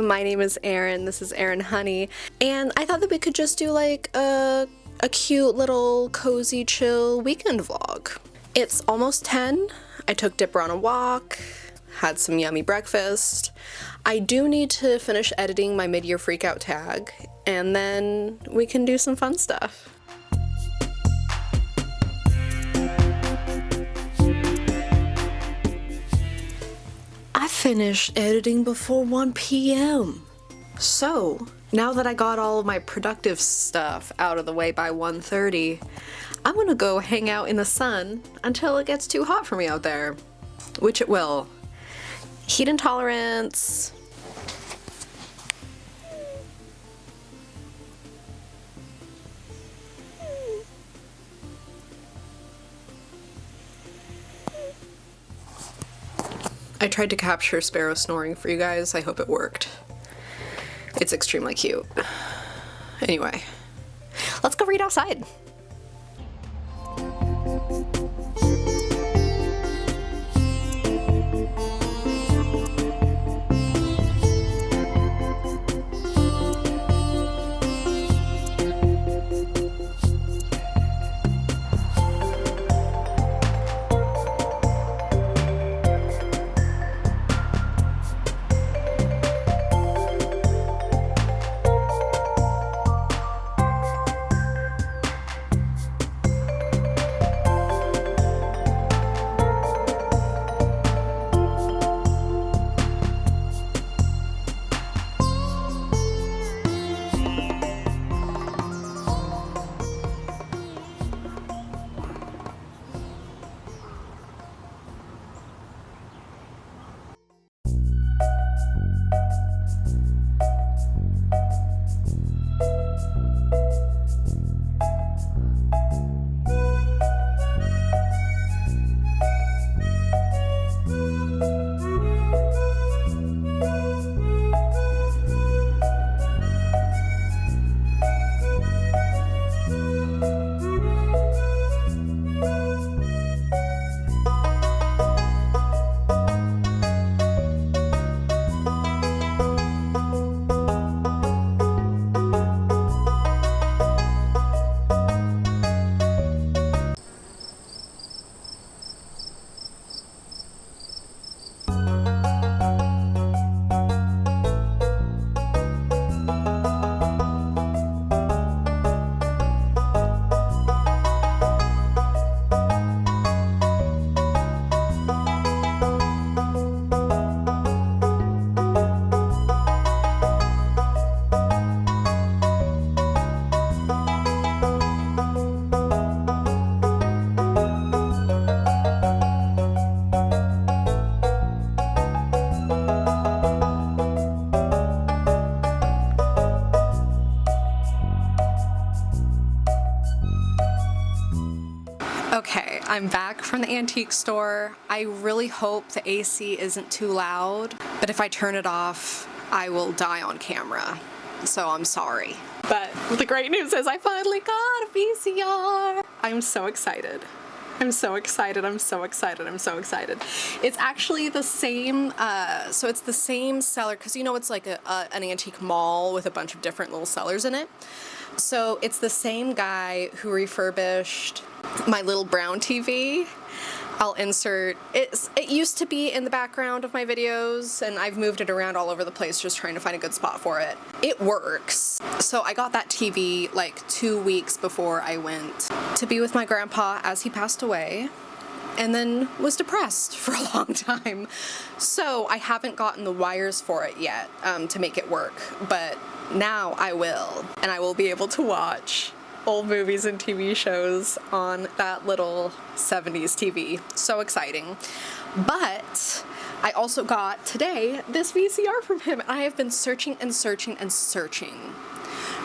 My name is Arin, this is Arin Honey, and I thought that we could just do like a cute little cozy chill weekend vlog. It's almost 10, I took Dipper on a walk, had some yummy breakfast. I do need to finish editing my mid-year freakout tag, and then we can do some fun stuff. I finished editing before 1 p.m. So, now that I got all of my productive stuff out of the way by 1:30, I'm gonna go hang out in the sun until it gets too hot for me out there. Which it will. Heat intolerance. I tried to capture Sparrow snoring for you guys. I hope it worked. It's extremely cute. Anyway, let's go read outside. Okay, I'm back from the antique store. I really hope the AC isn't too loud, but if I turn it off, I will die on camera. So I'm sorry. But the great news is I finally got a VCR. I'm so excited. I'm so excited, I'm so excited, I'm so excited. It's actually the same, so it's the same seller, because you know it's like an antique mall with a bunch of different little sellers in it. So it's the same guy who refurbished my little brown TV. I'll insert, it used to be in the background of my videos, and I've moved it around all over the place just trying to find a good spot for it. It works. So I got that TV like 2 weeks before I went to be with my grandpa as he passed away, and then was depressed for a long time. So I haven't gotten the wires for it yet to make it work, but now I will, and I will be able to watch old movies and TV shows on that little 70s TV. So exciting. But I also got today this VCR from him. I have been searching and searching and searching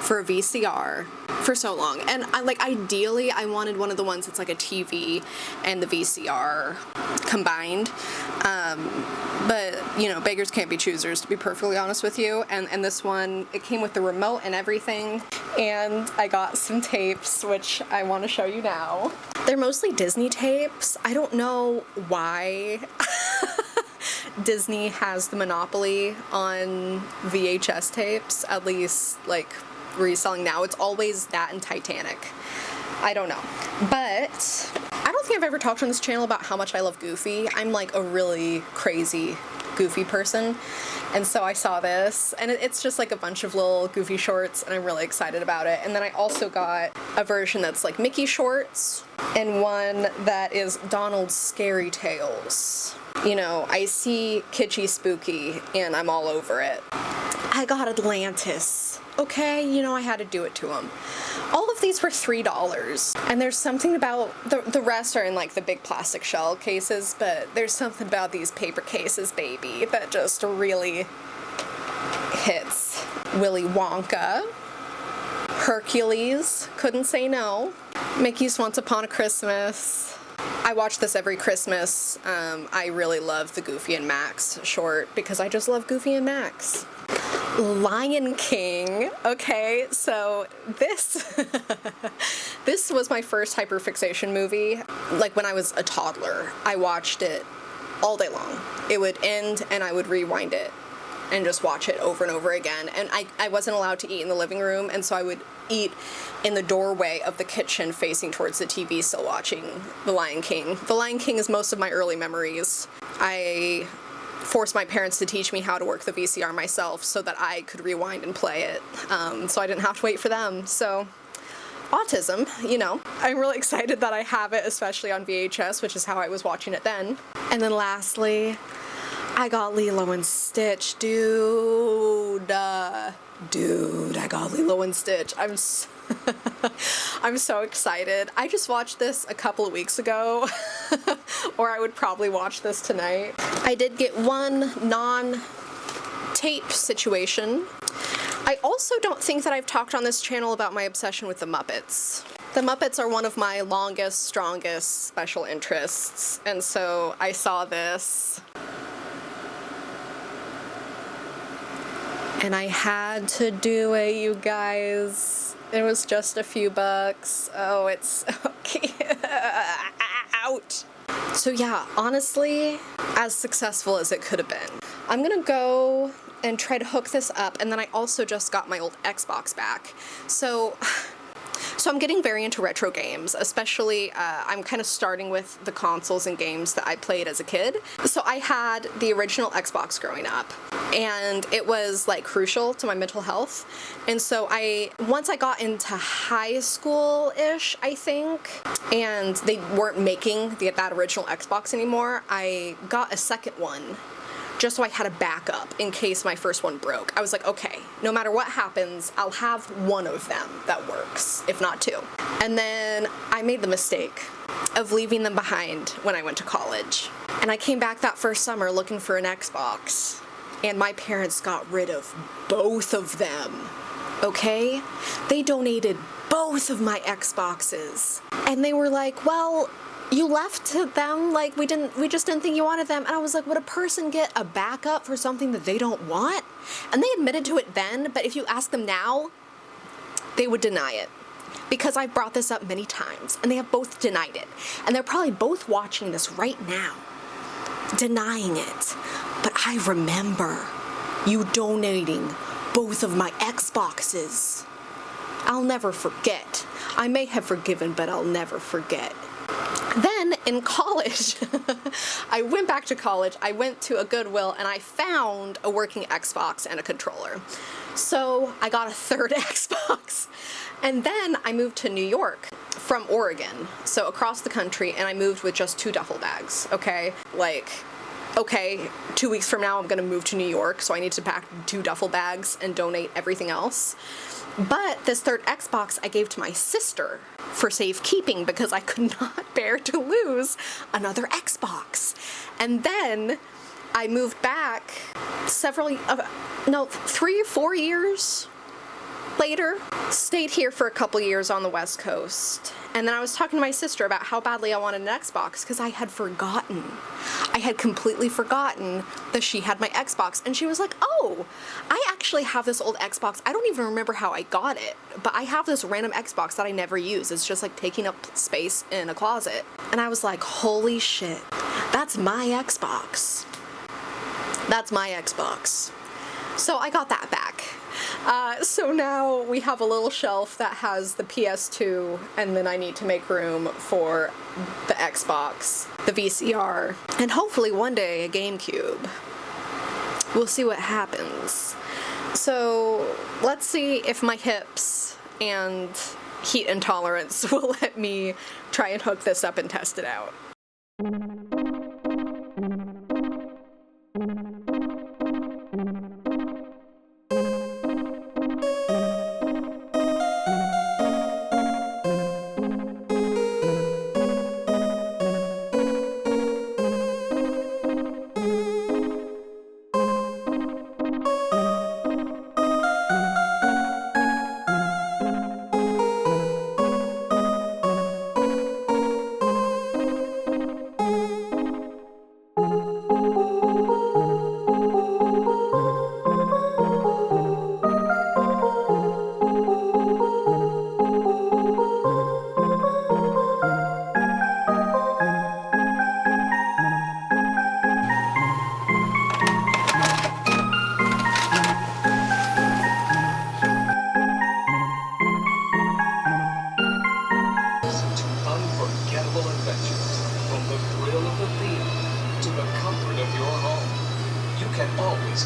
for a VCR for so long, and ideally I wanted one of the ones that's like a TV and the VCR combined, but you know, beggars can't be choosers, to be perfectly honest with you, and this one, it came with the remote and everything, and I got some tapes which I want to show you now. They're mostly Disney tapes. I don't know why Disney has the monopoly on VHS tapes, at least like reselling now. It's always that and Titanic. I don't know. But I don't think I've ever talked on this channel about how much I love Goofy. I'm like a really crazy Goofy person. And so I saw this, and it's just like a bunch of little Goofy shorts, and I'm really excited about it. And then I also got a version that's like Mickey shorts, and one that is Donald's Scary Tales. You know, I see kitschy spooky, and I'm all over it. I got Atlantis. Okay, you know, I had to do it to him. All of these were $3, and there's something about, the rest are in like the big plastic shell cases, but there's something about these paper cases, baby, that just really hits. Willy Wonka. Hercules, couldn't say no. Mickey's Once Upon a Christmas. I watch this every Christmas. I really love the Goofy and Max short because I just love Goofy and Max. Lion King. Okay, so this this was my first hyperfixation movie. Like when I was a toddler, I watched it all day long. It would end and I would rewind it and just watch it over and over again. And I wasn't allowed to eat in the living room, and so I would eat in the doorway of the kitchen facing towards the TV, still watching The Lion King. The Lion King is most of my early memories. I forced my parents to teach me how to work the VCR myself so that I could rewind and play it, so I didn't have to wait for them. So autism, you know. I'm really excited that I have it, especially on VHS, which is how I was watching it then. And then lastly, I got Lilo and Stitch, dude. Dude, I got Lilo and Stitch. I'm so excited. I just watched this a couple of weeks ago, or I would probably watch this tonight. I did get one non-tape situation. I also don't think that I've talked on this channel about my obsession with the Muppets. The Muppets are one of my longest, strongest special interests, and so I saw this. And I had to do it, you guys. It was just a few bucks. Oh, it's okay. Out. So yeah, honestly, as successful as it could have been. I'm gonna go and try to hook this up, and then I also just got my old Xbox back. So I'm getting very into retro games, especially I'm kind of starting with the consoles and games that I played as a kid. So I had the original Xbox growing up, and it was like crucial to my mental health. And so once I got into high school-ish, I think, and they weren't making that original Xbox anymore, I got a second one, just so I had a backup in case my first one broke. I was like, okay, no matter what happens, I'll have one of them that works, if not two. And then I made the mistake of leaving them behind when I went to college. And I came back that first summer looking for an Xbox, and my parents got rid of both of them, okay? They donated both of my Xboxes. And they were like, well, you left them, like, we just didn't think you wanted them. And I was like, would a person get a backup for something that they don't want? And they admitted to it then, but if you ask them now, they would deny it. Because I've brought this up many times, and they have both denied it. And they're probably both watching this right now, denying it. But I remember you donating both of my Xboxes. I'll never forget. I may have forgiven, but I'll never forget. Then in college, I went back to college, I went to a Goodwill, and I found a working Xbox and a controller. So I got a third Xbox. And then I moved to New York from Oregon, so across the country, and I moved with just 2 duffel bags, okay? Like, okay, 2 weeks from now I'm gonna move to New York, so I need to pack 2 duffel bags and donate everything else. But this third Xbox I gave to my sister for safekeeping because I could not bear to lose another Xbox. And then I moved back 3 or 4 years later, stayed here for a couple years on the West Coast. And then I was talking to my sister about how badly I wanted an Xbox because I had forgotten. I had completely forgotten that she had my Xbox. And she was like, oh, I actually have this old Xbox. I don't even remember how I got it, but I have this random Xbox that I never use. It's just like taking up space in a closet. And I was like, holy shit, that's my Xbox. That's my Xbox. So I got that back. So now we have a little shelf that has the PS2, and then I need to make room for the Xbox, the VCR, and hopefully one day a GameCube. We'll see what happens. So let's see if my hips and heat intolerance will let me try and hook this up and test it out.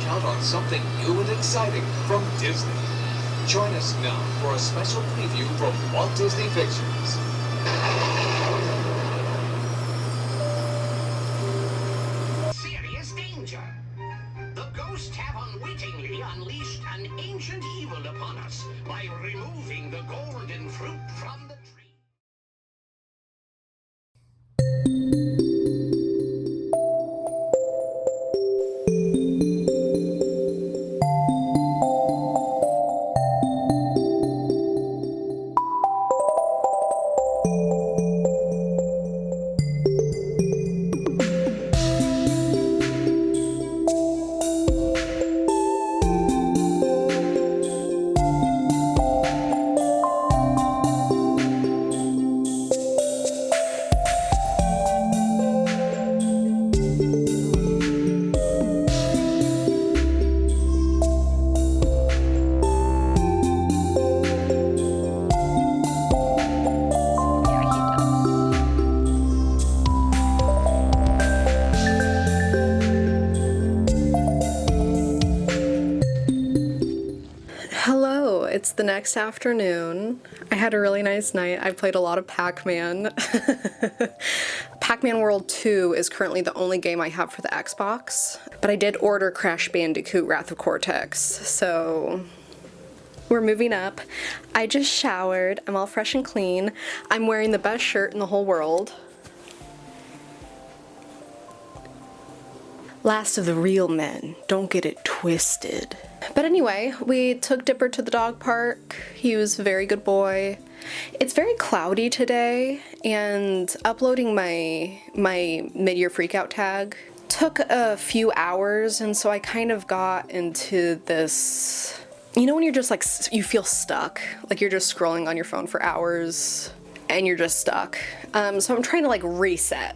Count on something new and exciting from Disney. Join us now for a special preview from Walt Disney Pictures. Serious danger. The ghosts have unwittingly unleashed an ancient evil upon us by removing the golden fruit from the tree. It's the next afternoon. I had a really nice night. I played a lot of Pac-Man. Pac-Man World 2 is currently the only game I have for the Xbox, but I did order Crash Bandicoot Wrath of Cortex, so we're moving up. I just showered. I'm all fresh and clean. I'm wearing the best shirt in the whole world. Last of the real men. Don't get it twisted. But anyway, we took Dipper to the dog park. He was a very good boy. It's very cloudy today, and uploading my mid-year freakout tag took a few hours, and so I kind of got into this, you know when you're just like, you feel stuck, like you're just scrolling on your phone for hours and you're just stuck. So I'm trying to like reset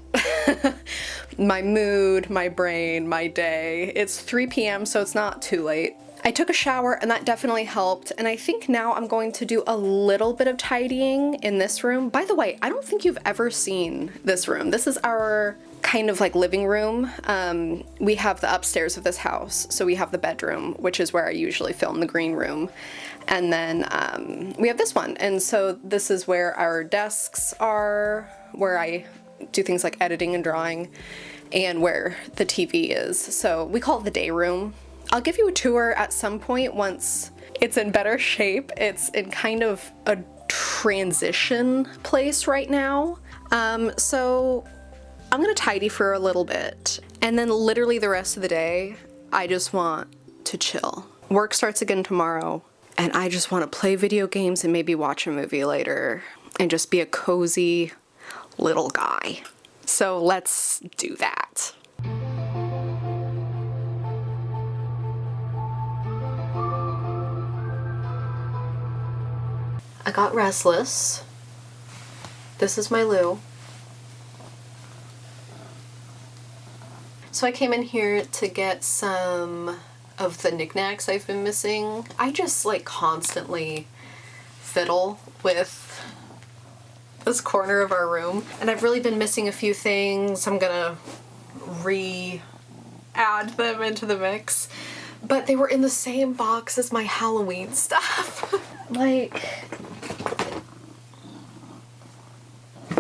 my mood, my brain, my day. It's 3 p.m. so it's not too late. I took a shower and that definitely helped, and I think now I'm going to do a little bit of tidying in this room. By the way, I don't think you've ever seen this room. This is our kind of like living room. We have the upstairs of this house, so we have the bedroom, which is where I usually film the green room, and then we have this one, and so this is where our desks are, where I do things like editing and drawing, and where the TV is. So we call it the day room. I'll give you a tour at some point once it's in better shape. It's in kind of a transition place right now. So I'm gonna tidy for a little bit, and then literally the rest of the day, I just want to chill. Work starts again tomorrow, and I just want to play video games and maybe watch a movie later and just be a cozy little guy. So let's do that. I got restless. This is my loo. So I came in here to get some of the knickknacks I've been missing. I just like constantly fiddle with this corner of our room, and I've really been missing a few things. I'm gonna re-add them into the mix, but they were in the same box as my Halloween stuff. Like,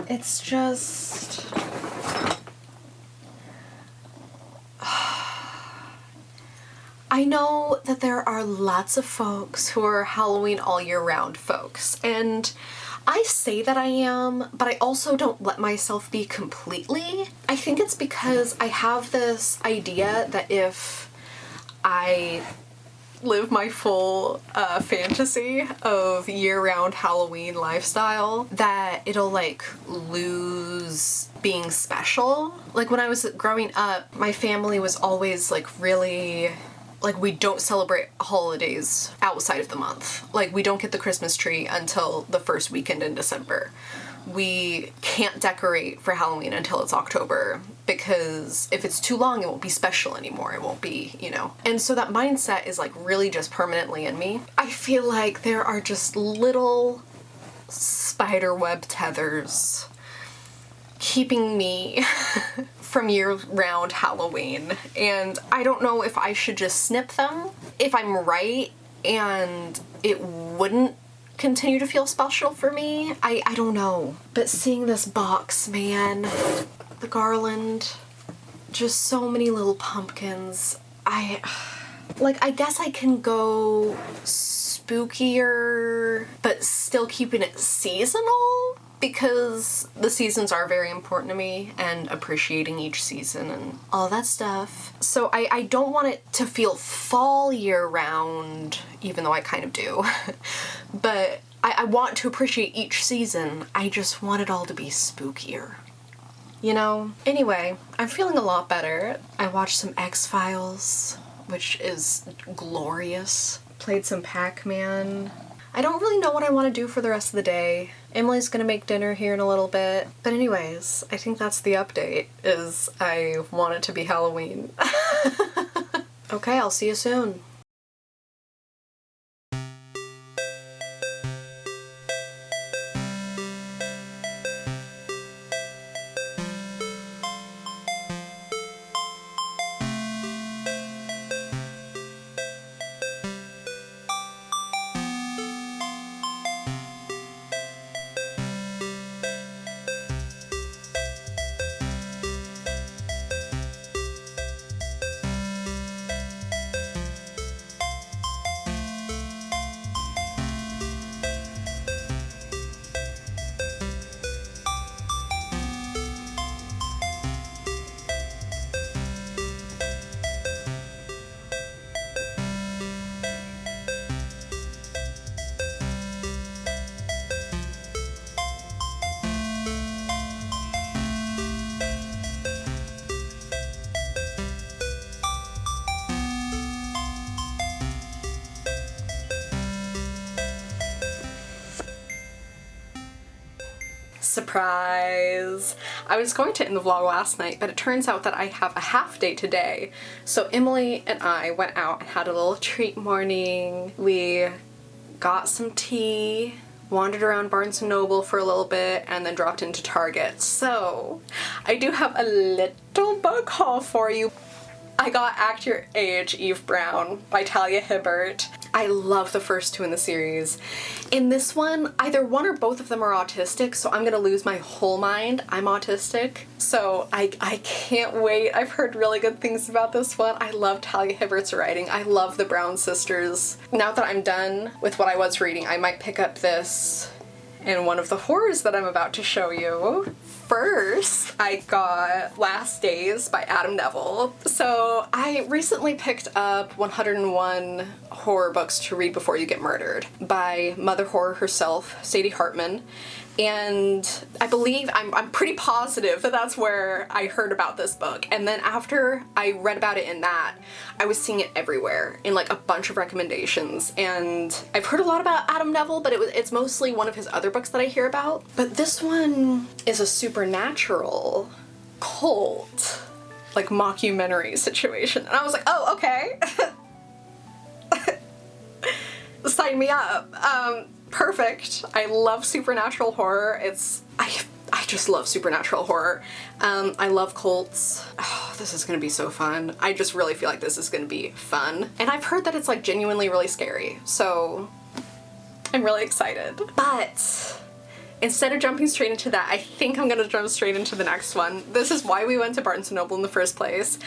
it's just... I know that there are lots of folks who are Halloween all year round folks, and I say that I am, but I also don't let myself be completely. I think it's because I have this idea that if I live my full fantasy of year-round Halloween lifestyle, that it'll like lose being special. Like when I was growing up, my family was always like really... like, we don't celebrate holidays outside of the month. Like, we don't get the Christmas tree until the first weekend in December. We can't decorate for Halloween until it's October, because if it's too long, it won't be special anymore. It won't be, you know. And so that mindset is like really just permanently in me. I feel like there are just little spiderweb tethers keeping me from year-round Halloween, and I don't know if I should just snip them, if I'm right, and it wouldn't continue to feel special for me. I don't know. But seeing this box, man, the garland, just so many little pumpkins, I guess I can go spookier, but still keeping it seasonal, because the seasons are very important to me, and appreciating each season and all that stuff. So I don't want it to feel fall year round, even though I kind of do. But I want to appreciate each season. I just want it all to be spookier, you know? Anyway, I'm feeling a lot better. I watched some X-Files, which is glorious. Played some Pac-Man. I don't really know what I want to do for the rest of the day. Emily's gonna make dinner here in a little bit. But anyways, I think that's the update, is I want it to be Halloween. Okay, I'll see you soon. Surprise! I was going to end the vlog last night, but it turns out that I have a half day today. So Emily and I went out and had a little treat morning. We got some tea, wandered around Barnes & Noble for a little bit, and then dropped into Target. So I do have a little book haul for you. I got Act Your Age, Eve Brown by Talia Hibbert. I love the first two in the series. In this one, either one or both of them are autistic, so I'm gonna lose my whole mind. I'm autistic, so I can't wait. I've heard really good things about this one. I love Talia Hibbert's writing. I love the Brown sisters. Now that I'm done with what I was reading, I might pick up this and one of the horrors that I'm about to show you. First, I got Last Days by Adam Neville. So I recently picked up 101 Horror Books to Read Before You Get Murdered by Mother Horror herself, Sadie Hartman. And I believe, I'm pretty positive that that's where I heard about this book. And then after I read about it in that, I was seeing it everywhere in like a bunch of recommendations. And I've heard a lot about Adam Neville, but it's mostly one of his other books that I hear about. But this one is a supernatural cult. like mockumentary situation. And I was like, oh, okay. Sign me up. Perfect. I love supernatural horror. I just love supernatural horror. I love cults. Oh, this is gonna be so fun. I just really feel like this is gonna be fun. And I've heard that it's like genuinely really scary, so I'm really excited. But instead of jumping straight into that, I think I'm gonna jump straight into the next one. This is why we went to Barnes & Noble in the first place.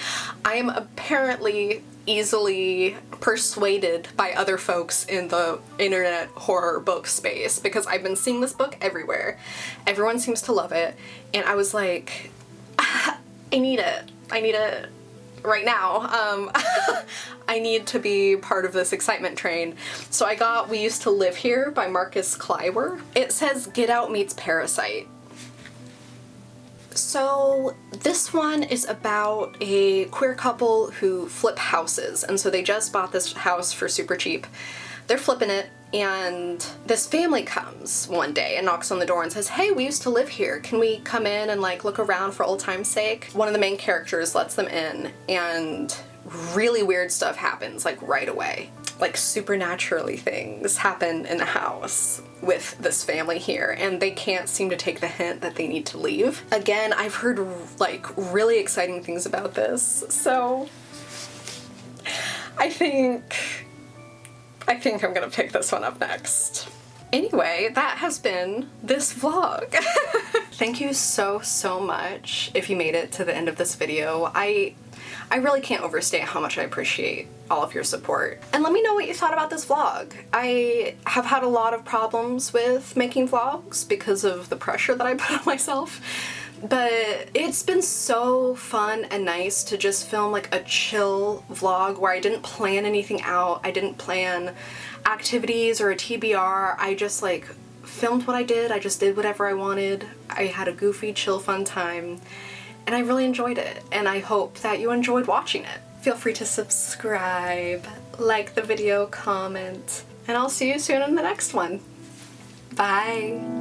I am apparently easily persuaded by other folks in the internet horror book space because I've been seeing this book everywhere. Everyone seems to love it, and I was like, I need it. I need it right now. I need to be part of this excitement train. So I got We Used to Live Here by Marcus Kleiber. It says Get Out meets Parasite. So this one is about a queer couple who flip houses, and so they just bought this house for super cheap. They're flipping it, and this family comes one day and knocks on the door and says, hey, we used to live here. Can we come in and like look around for old time's sake? One of the main characters lets them in, and really weird stuff happens like right away. Like supernaturally things happen in the house with this family here, and they can't seem to take the hint that they need to leave. Again, I've heard like really exciting things about this, so I think I'm gonna pick this one up next. Anyway, that has been this vlog. Thank you so much if you made it to the end of this video. I really can't overstate how much I appreciate all of your support. And let me know what you thought about this vlog. I have had a lot of problems with making vlogs because of the pressure that I put on myself, but it's been so fun and nice to just film like a chill vlog where I didn't plan anything out. I didn't plan activities or a TBR. I just like filmed what I did. I just did whatever I wanted. I had a goofy, chill, fun time. And I really enjoyed it, and I hope that you enjoyed watching it. Feel free to subscribe, like the video, comment, and I'll see you soon in the next one. Bye!